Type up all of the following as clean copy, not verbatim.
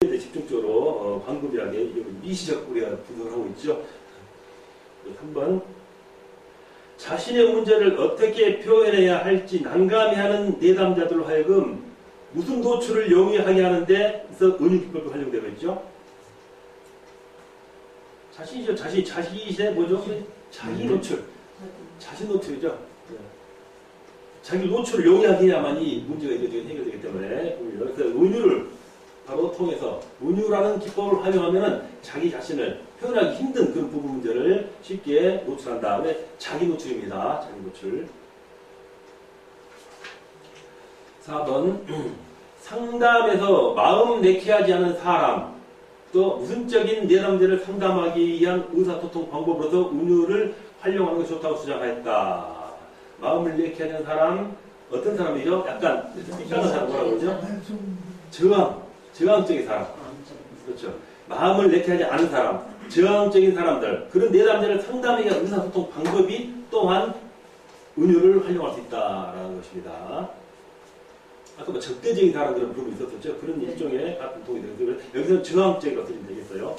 이제 집중적으로 광범위하게 미시적 우리가 분석을 하고 있죠. 3번 자신의 문제를 어떻게 표현해야 할지 난감해하는 내담자들로 하여금 무슨 노출을 용이하게 하는데 그래서 은유기법이 활용되고 있죠. 자신이죠. 자신의 뭐죠? 자기 노출. 자신 노출이죠. 자기 노출을 용이하게 해야만이 문제가 해결되기 때문에 그래서 은유를 바로 통해서 은유라는 기법을 활용하면은 자기 자신을 표현하기 힘든 그런 부분 문제를 쉽게 노출한 다음에 자기 노출입니다. 자기 노출. 4번 상담에서 마음 내키하지 않은 사람 또 무슨적인 내담들을 상담하기 위한 의사소통 방법으로서 은유를 활용하는 것이 좋다고 주장하였다. 마음을 내키하지 않은 사람 어떤 사람이죠? 약간 삐까는 사람 뭐라고 그러죠? 저항적인 사람. 그렇죠. 마음을 내키하지 않은 사람, 저항적인 사람들, 그런 내담자를 상담하기 위한 의사소통 방법이 또한 은유를 활용할 수 있다라는 것입니다. 아까 뭐 적대적인 사람들은 부분이 있었었죠. 그런 일종의 같은 동이 되겠어요. 여기서는 저항적인 것들이 되겠어요.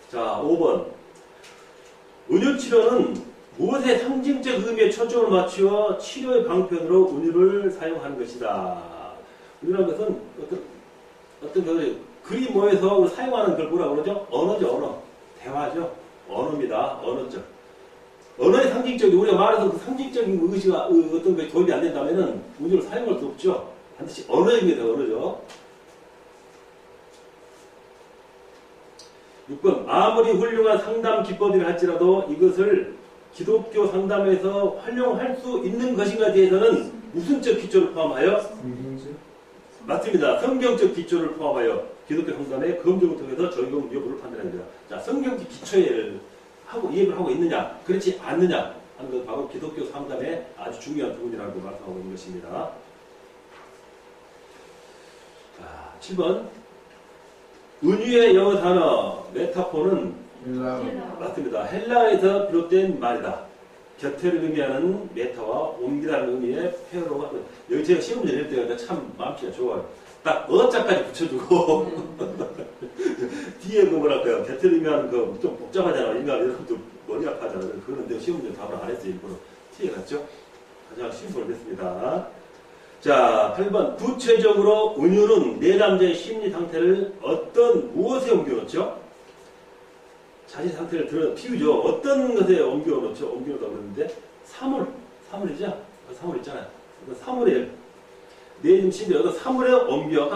자, 5번. 은유 치료는 무엇의 상징적 의미에 초점을 맞추어 치료의 방편으로 은유를 사용하는 것이다. 은유라는 것은 어떤 글이 모여서 사용하는 걸 뭐라고 그러죠? 언어죠, 언어. 대화죠. 언어입니다. 언어죠. 언어의 상징적인, 우리가 말해서 그 상징적인 의지가 어떤 게 도입이 안 된다면은 은유를 사용할 수 없죠. 반드시 언어입니다, 언어죠. 6번. 아무리 훌륭한 상담 기법이라 할지라도 이것을 기독교 상담에서 활용할 수 있는 것인가에 대해서는 무슨적 기초를 포함하여? 맞습니다. 성경적 기초를 포함하여 기독교 상담의 검증을 통해서 적용 여부를 판단합니다. 자, 성경적 기초를 이해를 하고 있느냐, 그렇지 않느냐 하는 것 바로 기독교 상담의 아주 중요한 부분이라고 말씀하고 있는 것입니다. 자, 7번. 은유의 영어 단어 메타포는 맞습니다. 헬라에서 비롯된 말이다. 곁을 의미하는 메타와 옮기라는 의미의 페어로가 여기 제가 시험 전할 때가 참 마음씨가 좋아요. 딱 어자까지 붙여주고 뒤에 그 뭐랄까요 곁을 의미하는 그 좀 복잡하잖아. 인간 이런 것도 머리 아파하잖아. 그거는 내가 시험 전 답을 안 했어요. 일부러 튀어갔죠. 가장 쉬운 걸 냈습니다. 자, 8번. 구체적으로 은유는 내담자의 심리 상태를 무엇에 옮겨놓죠? 자신 상태를 비우죠. 어떤 것에 옮겨놓죠? 옮겨놓다고 그러는데 사물이죠? 사물 있잖아요. 사물에 내 심지어 여기서 사물에 옮겨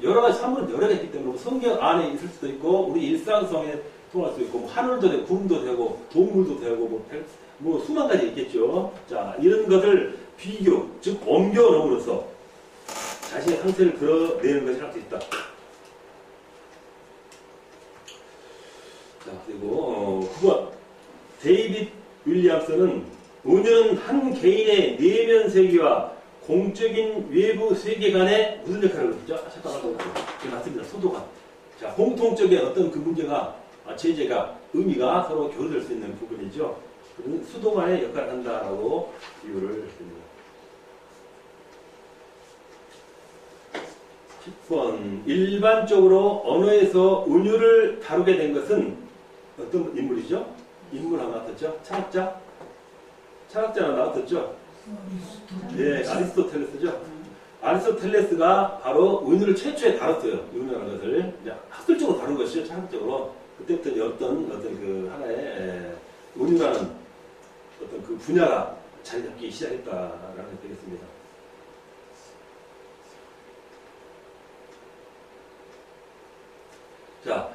여러 가지 사물은 여러 개 있기 때문에 성경 안에 있을 수도 있고 우리 일상성에 통할 수도 있고 뭐 하늘도 되고 구름도 되고 동물도 되고 뭐 수만 가지 있겠죠. 자, 이런 것을 비교 즉 옮겨 놓음으로써 자신의 상태를 드러내는 것을 할 수 있다. 자, 그리고 9번. 데이빗 윌리엄스는 은유는 한 개인의 내면 세계와 공적인 외부 세계 간에 무슨 역할을 하죠? 잠깐만. 네, 맞습니다. 소도가. 자, 공통적인 어떤 그 문제가, 제재가, 의미가 서로 교류될 수 있는 부분이죠. 그런 수도관의 역할을 한다라고 비유를 했습니다. 10번. 일반적으로 언어에서 은유를 다루게 된 것은 어떤 인물이죠? 인물 하나 나왔었죠? 철학자? 철학자 하나 나왔었죠? 네, 아리스토텔레스죠? 아리스토텔레스가 바로 은유를 최초에 다뤘어요. 은유라는 것을. 학술적으로 다룬 것이죠. 철학적으로. 그때부터 어떤 그 하나의 은유라는 어떤 그 분야가 자리 잡기 시작했다라는 게 되겠습니다. 자,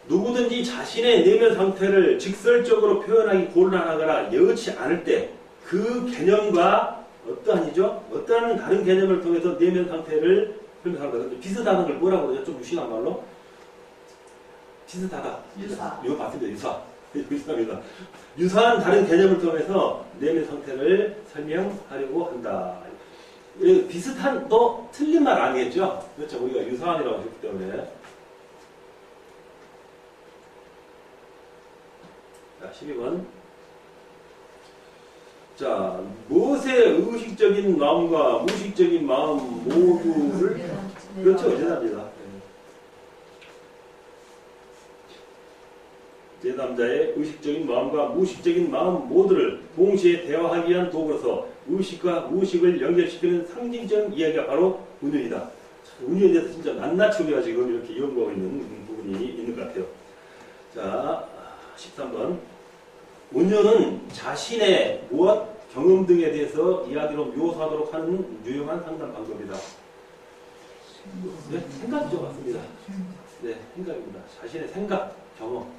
누구든지 자신의 내면 상태를 직설적으로 표현하기 곤란하거나 여의치 않을 때 그 개념과 어떠한 다른 개념을 통해서 내면 상태를 설명하는 거예요. 비슷하다는 걸 뭐라고 그러죠? 좀 유식한 말로? 비슷하다. 유사. 이거 맞습니다. 유사. 유사합니다. 유사한 다른 개념을 통해서 내면 상태를 설명하려고 한다. 비슷한, 틀린 말 아니겠죠? 그렇죠. 우리가 유사한이라고 했기 때문에. 자, 12번. 자, 무엇의 의식적인 마음과 무의식적인 마음 모두를 그렇죠. 대답입니다. 제3자의 의식적인 마음과 무의식적인 마음 모두를 동시에 대화하기 위한 도구로서 의식과 무의식을 연결시키는 상징적 이야기가 바로 운율이다. 운율에 대해서 진짜 낱낱이 우리가 지금 이렇게 연구하고 있는 부분이 있는 것 같아요. 자, 13번. 운율은 자신의 무엇, 경험 등에 대해서 이야기로 묘사하도록 하는 유용한 상담 방법이다. 네, 생각이죠. 맞습니다. 네, 생각입니다. 자신의 생각, 경험.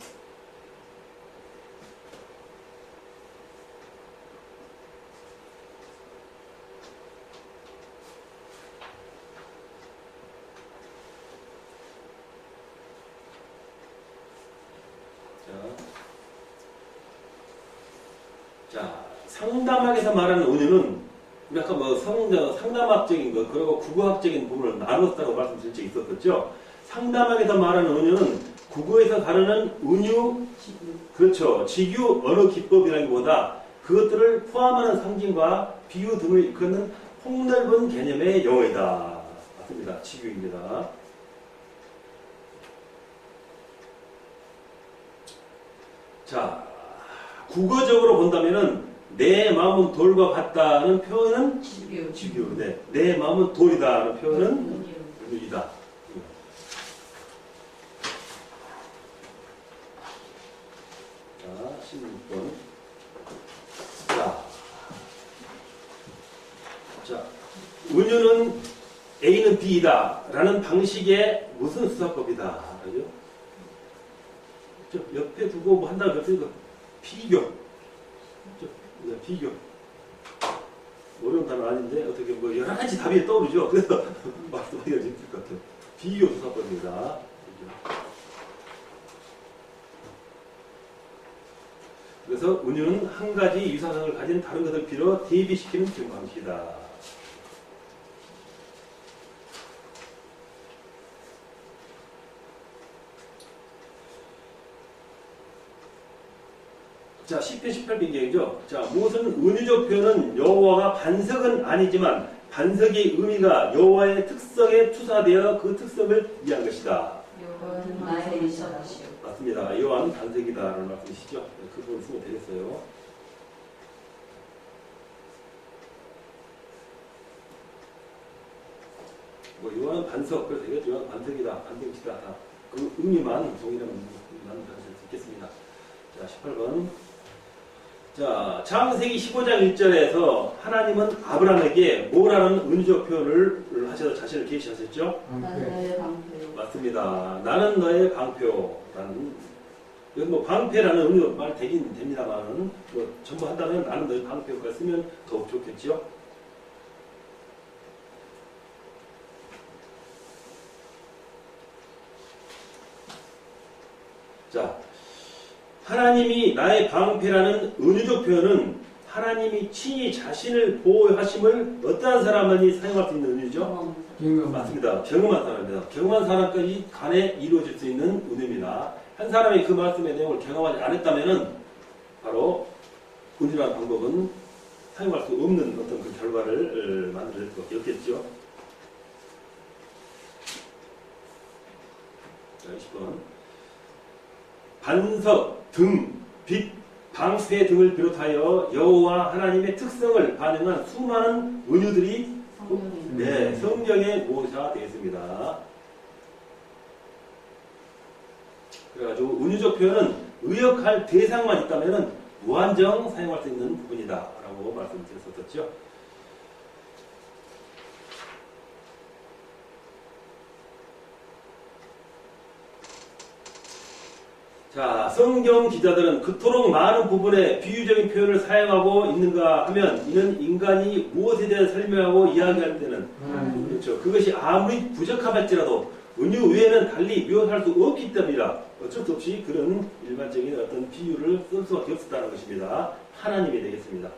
자, 상담학에서 말하는 은유는 우리 아까 뭐 상담학적인 것 그리고 국어학적인 부분을 나눴다고 말씀드린 적이 있었죠. 상담학에서 말하는 은유는 국어에서 다루는 은유, 그렇죠. 직유 언어 기법이라기보다 그것들을 포함하는 상징과 비유 등을 이끄는 폭넓은 개념의 용어이다. 맞습니다. 직유입니다. 자, 국어적으로 본다면은 내 마음은 돌과 같다는 표현은 직유. 네. 내 마음은 돌이다는 표현은 은유이다. 자, 16번. 자, 은유는 A는 B이다 라는 방식의 무슨 수사법이다. 그죠? 옆에 두고 뭐 한다고 했으니까 비교. 네, 비교. 어려운 단어 아닌데 어떻게 뭐 여러 가지 답이 떠오르죠. 그래서 말씀하기가 힘들 것 같아요. 비교 수사법입니다. 그래서 은유는 한 가지 유사성을 가진 다른 것을 빌어 대비시키는 기억 방식이다. 자, 10편 18빈경이죠. 자, 무엇은 은유적 표현은 여호와가 반석은 아니지만 반석의 의미가 여호와의 특성에 투사되어 그 특성을 이해한 것이다. 여호와는 나의 이셔라시오. 맞습니다. 여호와는 반석이다라는 말씀이시죠. 그 부분 쓰면 되겠어요. 뭐 여호와는 반석, 그래서 이게 여호와는 반석이다, 반석이다. 그 의미만 동일하면 나눌 수 있겠습니다. 자, 18번. 자, 창세기 15장 1절에서 하나님은 아브라함에게 뭐라는 은유적 표현을 하셔서 자신을 계시하셨죠? 나는 너의 방패요. 맞습니다. 나는 너의 방패요라는, 여기 뭐 방패라는 은유 말 되긴 됩니다만, 뭐 전부 한다면 나는 너의 방패요까지 쓰면 더욱 좋겠죠? 자, 하나님이 나의 방패라는 은유적 표현은 하나님이 친히 자신을 보호하심을 어떠한 사람만이 사용할 수 있는 은유죠? 맞습니다. 경험한 사람입니다. 경험한 사람까지 간에 이루어질 수 있는 은유입니다. 한 사람이 그 말씀의 내용을 경험하지 않았다면 바로 은유라는 방법은 사용할 수 없는 어떤 그 결과를 만들어낼 수밖에 없겠죠. 자, 20번. 반석, 등, 빛, 방패 등을 비롯하여 여호와 하나님의 특성을 반영한 수많은 은유들이 성경에 모사되어 그래가지고 은유적 표현은 의역할 대상만 있다면 무한정 사용할 수 있는 부분이다라고 말씀드렸었죠. 자, 성경 기자들은 그토록 많은 부분에 비유적인 표현을 사용하고 있는가 하면 이는 인간이 무엇에 대해 설명하고 이야기할 때는 그렇죠. 그것이 아무리 부적합할지라도 은유 외에는 달리 묘사할 수 없기 때문이라 어쩔 수 없이 그런 일반적인 어떤 비유를 쓸 수밖에 없었다는 것입니다. 하나님이 되겠습니다.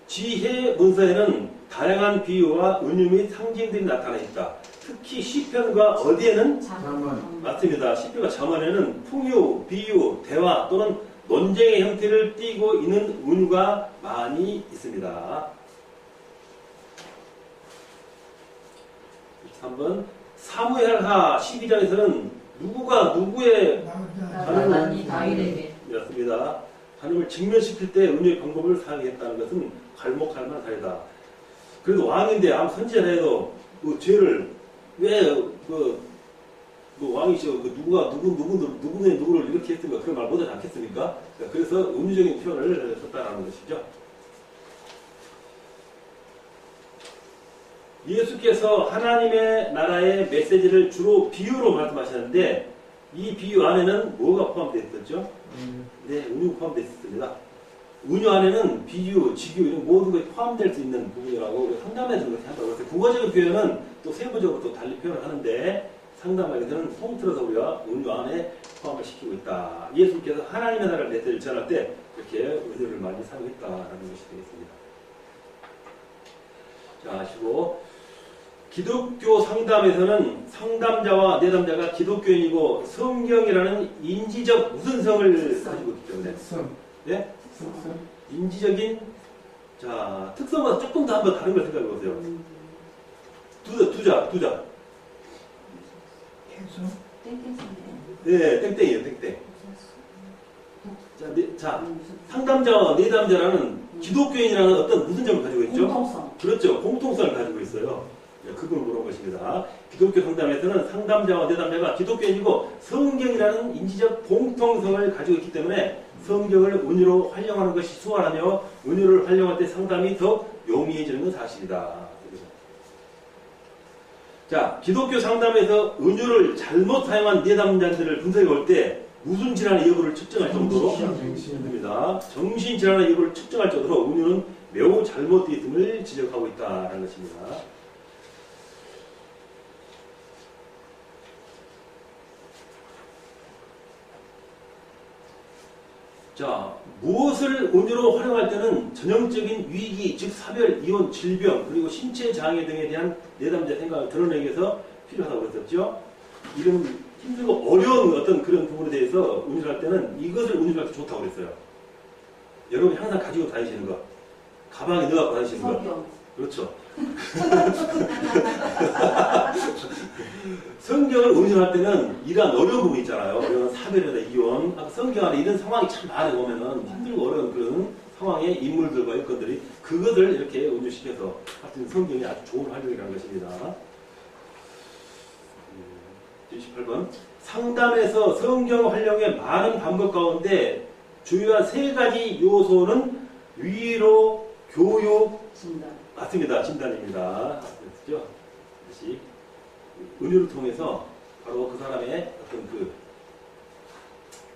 지혜 문서에는 다양한 비유와 은유 및 상징들이 나타나 있다. 특히 시편과 어디에는 맞습니다. 시편과 잠언에는 풍요, 비유, 대화 또는 논쟁의 형태를 띠고 있는 은유가 많이 있습니다. 3번 사무엘하 12장에서는 누구가 누구의 나단이 다윗에게 였습니다. 하나님을 직면시킬 때 은혜의 방법을 사용했다는 것은 갈목할 만한 사례다. 그래도 왕인데 아무 선지자라 해도 그 죄를 왜그 왕이시고 누구가 누구를 이렇게 했습니까? 그런 말 못하지 않겠습니까? 그래서 은유적인 표현을 썼다는 것이죠. 예수께서 하나님의 나라의 메시지를 주로 비유로 말씀하셨는데 이 비유 안에는 뭐가 포함되어 있었죠? 네, 은유 포함되어 있습니다. 은유 안에는 비유, 직유 이런 모든 것이 포함될 수 있는 부분이라고 상담해주는 것이 한다고 해서 국어적인 표현은 또 세부적으로 또 달리 표현을 하는데 상담하기에는 통틀어서 우리가 은유 안에 포함을 시키고 있다. 예수께서 하나님의 나라를 메시지를 전할 때 이렇게 은유를 많이 사용했다라는 것이 되겠습니다. 자, 하시고 기독교 상담에서는 상담자와 내담자가 기독교인이고 성경이라는 인지적 우선성을 가지고 있기 때문에 네? 인지적인 자 특성보다 조금 더 한번 다른 걸 생각해 보세요. 두자 네, 땡땡이에요, 땡땡. 자, 상담자와 내담자라는 기독교인이라는 어떤 무슨 점을 가지고 있죠? 공통성. 그렇죠. 공통성을 가지고 있어요. 그걸 물어본 것입니다. 기독교 상담에서는 상담자와 내담자가 기독교인이고 성경이라는 인지적 공통성을 가지고 있기 때문에 성경을 은유로 활용하는 것이 수월하며 은유를 활용할 때 상담이 더 용이해지는 건 사실이다. 자, 기독교 상담에서 은유를 잘못 사용한 내담자들을 분석해 볼 때 무슨 질환의 여부를 측정할 정도로 됩니다. 정신질환의 여부를 측정할 정도로 은유는 매우 잘못되어 있음을 지적하고 있다는 것입니다. 자, 무엇을 은유로 활용할 때는 전형적인 위기, 즉 사별, 이혼, 질병, 그리고 신체 장애 등에 대한 내담자 생각을 드러내기 위해서 필요하다고 했었죠. 이런 힘들고 어려운 어떤 그런 부분에 대해서 은유를 할 때는 이것을 은유를 할 때 좋다고 그랬어요. 여러분이 항상 가지고 다니시는 것, 가방에 넣어갖고 다니시는 것. 성경. 그렇죠. 성경을 은유할 때는 이러한 어려운 부분이 있잖아요. 이런 사별이나 이혼, 성경 안에 이런 상황이 참 많이 오면은 힘들고 어려운 그런 상황의 인물들과 일꾼들이 그것을 이렇게 은유시켜서 하여튼 성경이 아주 좋은 활용이라는 것입니다. 28번 상담에서 성경 활용의 많은 방법 가운데 주요한 세 가지 요소는 위로, 교육, 진단. 맞습니다. 진단입니다. 그렇죠? 다시 은유를 통해서 바로 그 사람의 어떤 그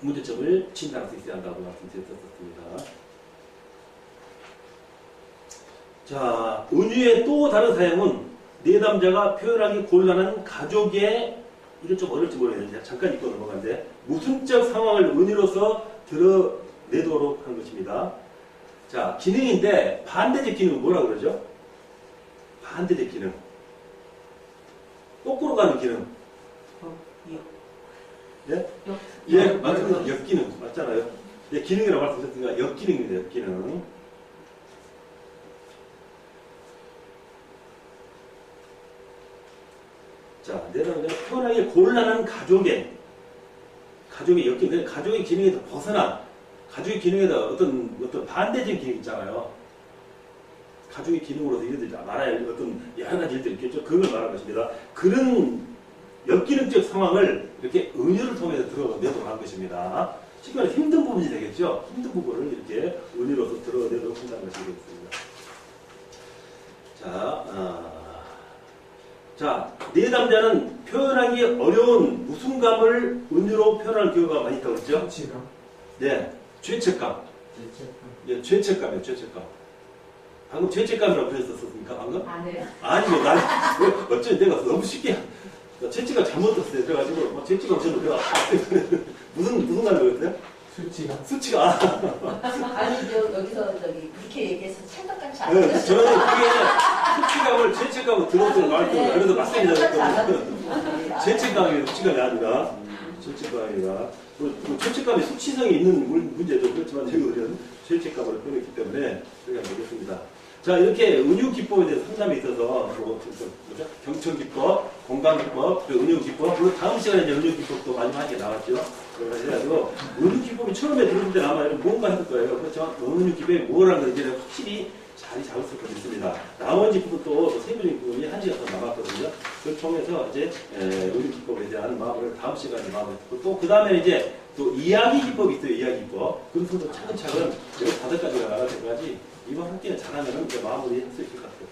문제점을 진단할 수 있어야 한다고 말씀드렸었습니다. 자, 은유의 또 다른 사용은 내담자가 표현하기 곤란한 가족의 이건 좀 어려울지 모르겠는데 잠깐 읽고 넘어가는데 모순적 상황을 은유로서 드러내도록 하는 것입니다. 자, 기능인데 반대적 기능은 뭐라고 그러죠? 반대적 기능. 거꾸로 가는 기능. 예? 예, 맞습니다. 역기능. 맞잖아요. 예, 기능이라고 말씀드렸으니까 역기능입니다. 역기능. 자, 내가 표현하기 곤란한 가족의 역기능, 가족의 기능에서 벗어난 가족의 기능에다 어떤 반대적인 기능이 있잖아요. 가족의 기능으로서 이들이 말할 어떤 여러 가지 일들이 있겠죠. 그걸 말하는 것입니다. 그런 역기능적 상황을 이렇게 은유를 통해서 드러내도록 하는 것입니다. 쉽게 말해 힘든 부분이 되겠죠. 힘든 부분을 이렇게 은유로서 드러내도록 한다는 것이 되겠습니다. 자, 내담자는 표현하기 어려운 무순감을 은유로 표현하는 경우가 많이 있다고 그랬죠? 네, 죄책감. 예, 죄책감이에요, 죄책감. 방금 죄책감이라고 그랬었습니까, 방금? 네. 아니요, 어쩐지 내가 너무 쉽게, 죄책감 잘못 들었어요. 그래가지고, 죄책감 저는 내가, 무슨 말로 그랬어요? 수치가. 아니, 여기서 그렇게 얘기해서 생각같이 안 네, 들었어요. 저는 그게 죄책감을 들었던 말투가 그래서 맞습니다. 죄책감이 수치감이 아니라, 죄책감이라. 죄책감이 수치성이 있는 문제죠. 그렇지만 저희는 죄책감으로 표현했기 때문에 그렇게 하면 되겠습니다. 자, 이렇게 은유 기법에 대해서 상담이 있어서 그죠? 경청기법, 공감기법, 그리고 은유기법, 그리고 다음 시간에 이제 은유기법도 마지막에 나왔죠. 그래가지고 은유기법이 처음에 들을 때 아마 뭔가 했을 거예요. 그렇죠? 은유기법이 뭐라는 건지 확실히 자리 잡을 수가 있습니다. 나머지 부분 또 세부적인 부분이 한 시간 더 남았거든요. 그걸 통해서 이제 은유기법에 대한 마음을 다음 시간에 마음을 듣고 또 그 다음에 이제 또 이야기 기법이 있어요. 이야기 기법. 그것도 차근차근 15가지가 나갈 때까지 이번 한 끼에 잘하면 이제 마무리 할 수 있을 것 같아요.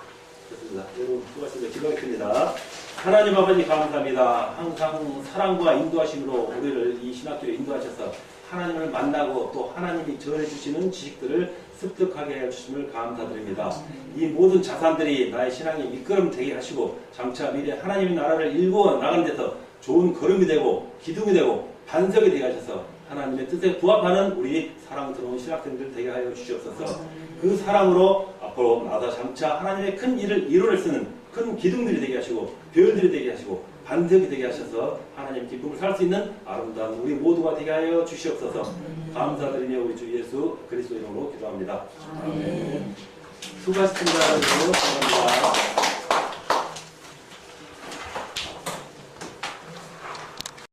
좋습니다. 여러분 수고하셨습니다. 기도하겠습니다. 하나님 아버지 감사합니다. 항상 사랑과 인도하심으로 우리를 이 신학교에 인도하셔서 하나님을 만나고 또 하나님이 전해주시는 지식들을 습득하게 해주심을 감사드립니다. 이 모든 자산들이 나의 신앙의 미끄럼 되게 하시고 장차 미래 하나님의 나라를 일구어 나가는 데서 좋은 걸음이 되고 기둥이 되고 반석이 되게 하셔서 하나님의 뜻에 부합하는 우리 사랑스러운 신학생들 되게 하여 주시옵소서. 그 사랑으로 앞으로 나다 장차 하나님의 큰 일을 이루어낼 수 있는 큰 기둥들이 되게 하시고 별들이 되게 하시고 반석이 되게 하셔서 하나님의 기쁨을 살 수 있는 아름다운 우리 모두가 되게 하여 주시옵소서. 감사드리며 우리 주 예수 그리스도 이름으로 기도합니다. 아멘. 수고하셨습니다. 감사합니다.